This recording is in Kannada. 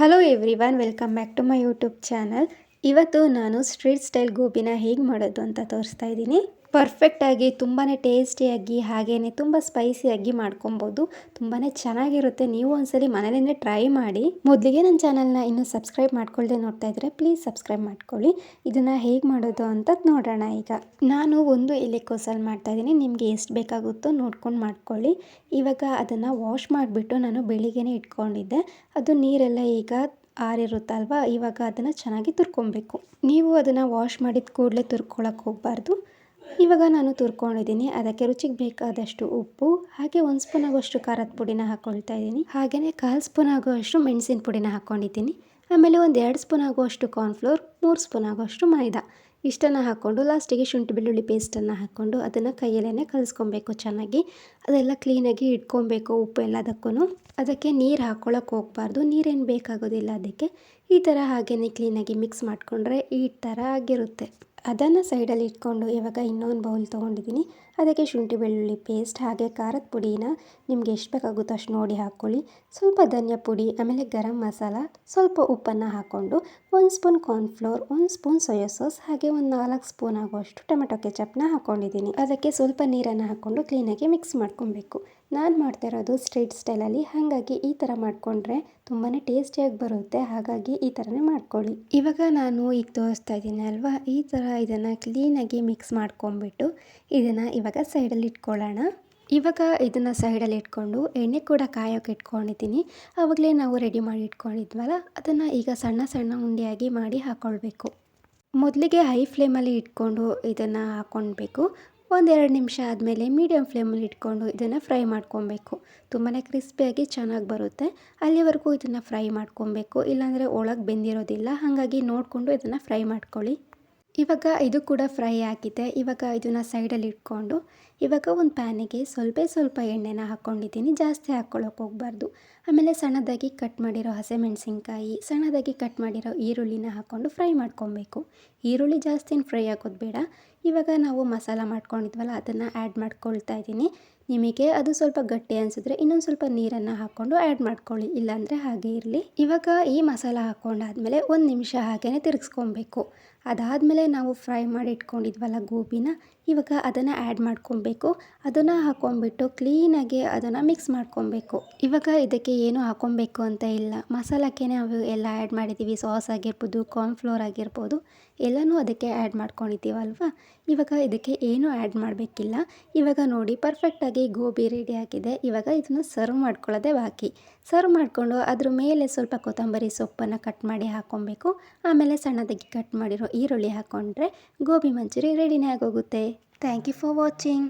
Hello everyone, welcome back to my YouTube channel. ಇವತ್ತು ನಾನು ಸ್ಟ್ರೀಟ್ ಸ್ಟೈಲ್ ಗೋಬಿನ ಹೇಗೆ ಮಾಡೋದು ಅಂತ ತೋರಿಸ್ತಾ ಇದ್ದೀನಿ. ಪರ್ಫೆಕ್ಟಾಗಿ ತುಂಬಾ ಟೇಸ್ಟಿಯಾಗಿ ಹಾಗೆಯೇ ತುಂಬ ಸ್ಪೈಸಿಯಾಗಿ ಮಾಡ್ಕೊಬೋದು. ತುಂಬಾ ಚೆನ್ನಾಗಿರುತ್ತೆ. ನೀವು ಒಂದ್ಸಲಿ ಮನೇಲಿಂದ ಟ್ರೈ ಮಾಡಿ. ಮೊದಲಿಗೆ ನನ್ನ ಚಾನಲ್ನ ಇನ್ನೂ ಸಬ್ಸ್ಕ್ರೈಬ್ ಮಾಡ್ಕೊಳ್ಳದೆ ನೋಡ್ತಾ ಇದ್ದರೆ ಪ್ಲೀಸ್ ಸಬ್ಸ್ಕ್ರೈಬ್ ಮಾಡ್ಕೊಳ್ಳಿ. ಇದನ್ನು ಹೇಗೆ ಮಾಡೋದು ಅಂತ ನೋಡೋಣ. ಈಗ ನಾನು ಒಂದು ಎಲೆಕೋಸಲ್ಲಿ ಮಾಡ್ತಾ ಇದ್ದೀನಿ. ನಿಮಗೆ ಎಷ್ಟು ಬೇಕಾಗುತ್ತೋ ನೋಡ್ಕೊಂಡು ಮಾಡ್ಕೊಳ್ಳಿ. ಇವಾಗ ಅದನ್ನು ವಾಶ್ ಮಾಡಿಬಿಟ್ಟು ನಾನು ಬೆಳಿಗ್ಗೆನೇ ಇಟ್ಕೊಂಡಿದ್ದೆ. ಅದು ನೀರೆಲ್ಲ ಈಗ ಆರಿರುತ್ತಲ್ವ, ಇವಾಗ ಅದನ್ನು ಚೆನ್ನಾಗಿ ತುರ್ಕೊಬೇಕು. ನೀವು ಅದನ್ನು ವಾಶ್ ಮಾಡಿದ ಕೂಡಲೇ ತುರ್ಕೊಳಕ್ಕೆ ಹೋಗಬಾರ್ದು. ಇವಾಗ ನಾನು ತುರ್ಕೊಂಡಿದ್ದೀನಿ. ಅದಕ್ಕೆ ರುಚಿಗೆ ಬೇಕಾದಷ್ಟು ಉಪ್ಪು, ಹಾಗೆ 1 ಸ್ಪೂನ್ ಆಗುವಷ್ಟು ಖಾರದ ಪುಡಿನ ಹಾಕ್ಕೊಳ್ತಾ ಇದ್ದೀನಿ. ಹಾಗೆಯೇ 1/4 ಸ್ಪೂನ್ ಆಗುವಷ್ಟು ಮೆಣಸಿನ ಪುಡಿನ ಹಾಕ್ಕೊಂಡಿದ್ದೀನಿ. ಆಮೇಲೆ 2 ಸ್ಪೂನ್ ಆಗುವಷ್ಟು ಕಾರ್ನ್ಫ್ಲೋರ್, 3 ಸ್ಪೂನ್ ಆಗುವಷ್ಟು ಮೈದಾ, ಇಷ್ಟನ್ನು ಹಾಕ್ಕೊಂಡು ಲಾಸ್ಟಿಗೆ ಶುಂಠಿ ಬೆಳ್ಳುಳ್ಳಿ ಪೇಸ್ಟನ್ನು ಹಾಕ್ಕೊಂಡು ಅದನ್ನು ಕೈಯಲ್ಲೇ ಕಲಿಸ್ಕೊಬೇಕು ಚೆನ್ನಾಗಿ. ಅದೆಲ್ಲ ಕ್ಲೀನಾಗಿ ಇಟ್ಕೊಬೇಕು ಉಪ್ಪು ಎಲ್ಲದಕ್ಕೂ. ಅದಕ್ಕೆ ನೀರು ಹಾಕ್ಕೊಳ್ಳೋಕೆ ಹೋಗಬಾರ್ದು. ನೀರೇನು ಬೇಕಾಗೋದಿಲ್ಲ ಅದಕ್ಕೆ. ಈ ಥರ ಹಾಗೆಯೇ ಕ್ಲೀನಾಗಿ ಮಿಕ್ಸ್ ಮಾಡಿಕೊಂಡ್ರೆ ಈ ಥರ ಆಗಿರುತ್ತೆ. ಅದನ್ನು ಸೈಡಲ್ಲಿ ಇಟ್ಕೊಂಡು ಇವಾಗ ಇನ್ನೊಂದು ಬೌಲ್ ತೊಗೊಂಡಿದ್ದೀನಿ. ಅದಕ್ಕೆ ಶುಂಠಿ ಬೆಳ್ಳುಳ್ಳಿ ಪೇಸ್ಟ್ ಹಾಗೆ ಖಾರದ ಪುಡಿನ ನಿಮ್ಗೆ ಎಷ್ಟು ಬೇಕಾಗುತ್ತೋ ಅಷ್ಟು ನೋಡಿ ಹಾಕ್ಕೊಳ್ಳಿ. ಸ್ವಲ್ಪ ಧನಿಯಾ ಪುಡಿ, ಆಮೇಲೆ ಗರಂ ಮಸಾಲ, ಸ್ವಲ್ಪ ಉಪ್ಪನ್ನು ಹಾಕ್ಕೊಂಡು 1 spoon cornflour, 1 spoon soya sauce, ಹಾಗೆ 4 ಸ್ಪೂನ್ ಆಗುವಷ್ಟು ಟೊಮೆಟೊ ಕೆಚಪ್ನ ಹಾಕ್ಕೊಂಡಿದ್ದೀನಿ. ಅದಕ್ಕೆ ಸ್ವಲ್ಪ ನೀರನ್ನು ಹಾಕ್ಕೊಂಡು ಕ್ಲೀನಾಗಿ ಮಿಕ್ಸ್ ಮಾಡ್ಕೊಬೇಕು. ನಾನು ಮಾಡ್ತಾ ಇರೋದು ಸ್ಟ್ರೀಟ್ ಸ್ಟೈಲಲ್ಲಿ, ಹಾಗಾಗಿ ಈ ಥರ ಮಾಡಿಕೊಂಡ್ರೆ ತುಂಬಾ ಟೇಸ್ಟಿಯಾಗಿ ಬರುತ್ತೆ. ಹಾಗಾಗಿ ಈ ಥರನೇ ಮಾಡ್ಕೊಳ್ಳಿ. ಇವಾಗ ನಾನು ಈಗ ತೋರಿಸ್ತಾ ಇದ್ದೀನಿ ಅಲ್ವಾ, ಈ ಥರ ಇದನ್ನು ಕ್ಲೀನಾಗಿ ಮಿಕ್ಸ್ ಮಾಡ್ಕೊಂಬಿಟ್ಟು ಇದನ್ನು ಇವಾಗ ಸೈಡಲ್ಲಿ ಇಟ್ಕೊಳ್ಳೋಣ. ಇವಾಗ ಇದನ್ನು ಸೈಡಲ್ಲಿ ಇಟ್ಕೊಂಡು ಎಣ್ಣೆ ಕೂಡ ಕಾಯೋಕೆ ಇಟ್ಕೊಂಡಿದ್ದೀನಿ. ಆವಾಗಲೇ ನಾವು ರೆಡಿ ಮಾಡಿ ಇಟ್ಕೊಂಡಿದ್ವಲ್ಲ, ಅದನ್ನು ಈಗ ಸಣ್ಣ ಸಣ್ಣ ಉಂಡೆಯಾಗಿ ಮಾಡಿ ಹಾಕ್ಕೊಳ್ಬೇಕು. ಮೊದಲಿಗೆ ಹೈ ಫ್ಲೇಮಲ್ಲಿ ಇಟ್ಕೊಂಡು ಇದನ್ನು ಹಾಕ್ಕೊಳ್ಬೇಕು. 1-2 ನಿಮಿಷ ಆದಮೇಲೆ ಮೀಡಿಯಮ್ ಫ್ಲೇಮಲ್ಲಿ ಇಟ್ಕೊಂಡು ಇದನ್ನು ಫ್ರೈ ಮಾಡ್ಕೊಬೇಕು. ತುಂಬಾ ಕ್ರಿಸ್ಪಿಯಾಗಿ ಚೆನ್ನಾಗಿ ಬರುತ್ತೆ. ಅಲ್ಲಿವರೆಗೂ ಇದನ್ನು ಫ್ರೈ ಮಾಡ್ಕೊಬೇಕು, ಇಲ್ಲಾಂದರೆ ಒಳಗೆ ಬೆಂದಿರೋದಿಲ್ಲ. ಹಾಗಾಗಿ ನೋಡಿಕೊಂಡು ಇದನ್ನು ಫ್ರೈ ಮಾಡ್ಕೊಳ್ಳಿ. ಇವಾಗ ಇದು ಕೂಡ ಫ್ರೈ ಆಗಿದೆ. ಇವಾಗ ಇದನ್ನು ಸೈಡಲ್ಲಿ ಇಟ್ಕೊಂಡು ಇವಾಗ ಒಂದು ಪ್ಯಾನಿಗೆ ಸ್ವಲ್ಪ ಎಣ್ಣೆನ ಹಾಕ್ಕೊಂಡಿದ್ದೀನಿ. ಜಾಸ್ತಿ ಹಾಕ್ಕೊಳ್ಳೋಕೆ ಹೋಗಬಾರ್ದು. ಆಮೇಲೆ ಸಣ್ಣದಾಗಿ ಕಟ್ ಮಾಡಿರೋ ಹಸಿಮೆಣಸಿನ್ಕಾಯಿ, ಸಣ್ಣದಾಗಿ ಕಟ್ ಮಾಡಿರೋ ಈರುಳ್ಳಿನ ಹಾಕ್ಕೊಂಡು ಫ್ರೈ ಮಾಡ್ಕೊಬೇಕು. ಈರುಳ್ಳಿ ಜಾಸ್ತಿ ಫ್ರೈ ಆಗೋದು ಬೇಡ. ಇವಾಗ ನಾವು ಮಸಾಲ ಮಾಡ್ಕೊಂಡಿದ್ವಲ್ಲ ಅದನ್ನು ಆ್ಯಡ್ ಮಾಡ್ಕೊಳ್ತಾ ಇದ್ದೀನಿ. ನಿಮಗೆ ಅದು ಸ್ವಲ್ಪ ಗಟ್ಟಿ ಅನಿಸಿದ್ರೆ ಇನ್ನೊಂದು ಸ್ವಲ್ಪ ನೀರನ್ನು ಹಾಕ್ಕೊಂಡು ಆ್ಯಡ್ ಮಾಡ್ಕೊಳ್ಳಿ, ಇಲ್ಲಾಂದರೆ ಹಾಗೆ ಇರಲಿ. ಇವಾಗ ಈ ಮಸಾಲ ಹಾಕ್ಕೊಂಡಾದ್ಮೇಲೆ 1 ನಿಮಿಷ ಹಾಗೇ ತಿರುಗಿಸ್ಕೊಬೇಕು. ಅದಾದಮೇಲೆ ನಾವು ಫ್ರೈ ಮಾಡಿ ಇಟ್ಕೊಂಡಿದ್ವಲ್ಲ ಗೋಬಿನ, ಇವಾಗ ಅದನ್ನು ಆ್ಯಡ್ ಮಾಡ್ಕೊಬೇಕು. ಅದನ್ನು ಹಾಕ್ಕೊಂಬಿಟ್ಟು ಕ್ಲೀನಾಗಿ ಅದನ್ನು ಮಿಕ್ಸ್ ಮಾಡ್ಕೊಬೇಕು. ಇವಾಗ ಇದಕ್ಕೆ ಏನು ಹಾಕ್ಕೊಬೇಕು ಅಂತ ಇಲ್ಲ, ಮಸಾಲಕ್ಕೆ ನಾವು ಎಲ್ಲ ಆ್ಯಡ್ ಮಾಡಿದ್ದೀವಿ. ಸಾಸ್ ಆಗಿರ್ಬೋದು, ಕಾರ್ನ್ಫ್ಲೋರ್ ಆಗಿರ್ಬೋದು, ಎಲ್ಲನೂ ಅದಕ್ಕೆ ಆ್ಯಡ್ ಮಾಡ್ಕೊಂಡಿದ್ದೀವಲ್ವ. ಇವಾಗ ಇದಕ್ಕೆ ಏನೂ ಆ್ಯಡ್ ಮಾಡಬೇಕಿಲ್ಲ. ಇವಾಗ ನೋಡಿ ಪರ್ಫೆಕ್ಟಾಗಿ ಗೋಬಿ ರೆಡಿ ಆಗಿದೆ. ಇವಾಗ ಇದನ್ನು ಸರ್ವ್ ಮಾಡ್ಕೊಳ್ಳೋದೇ ಬಾಕಿ. ಸರ್ವ್ ಮಾಡಿಕೊಂಡು ಅದ್ರ ಮೇಲೆ ಸ್ವಲ್ಪ ಕೊತ್ತಂಬರಿ ಸೊಪ್ಪನ್ನು ಕಟ್ ಮಾಡಿ ಹಾಕ್ಕೊಬೇಕು. ಆಮೇಲೆ ಸಣ್ಣದಾಗಿ ಕಟ್ ಮಾಡಿರೋ ಈರುಳ್ಳಿ ಹಾಕ್ಕೊಂಡ್ರೆ ಗೋಬಿ ಮಂಚೂರಿ ರೆಡಿನೇ ಆಗೋಗುತ್ತೆ. Thank you for watching.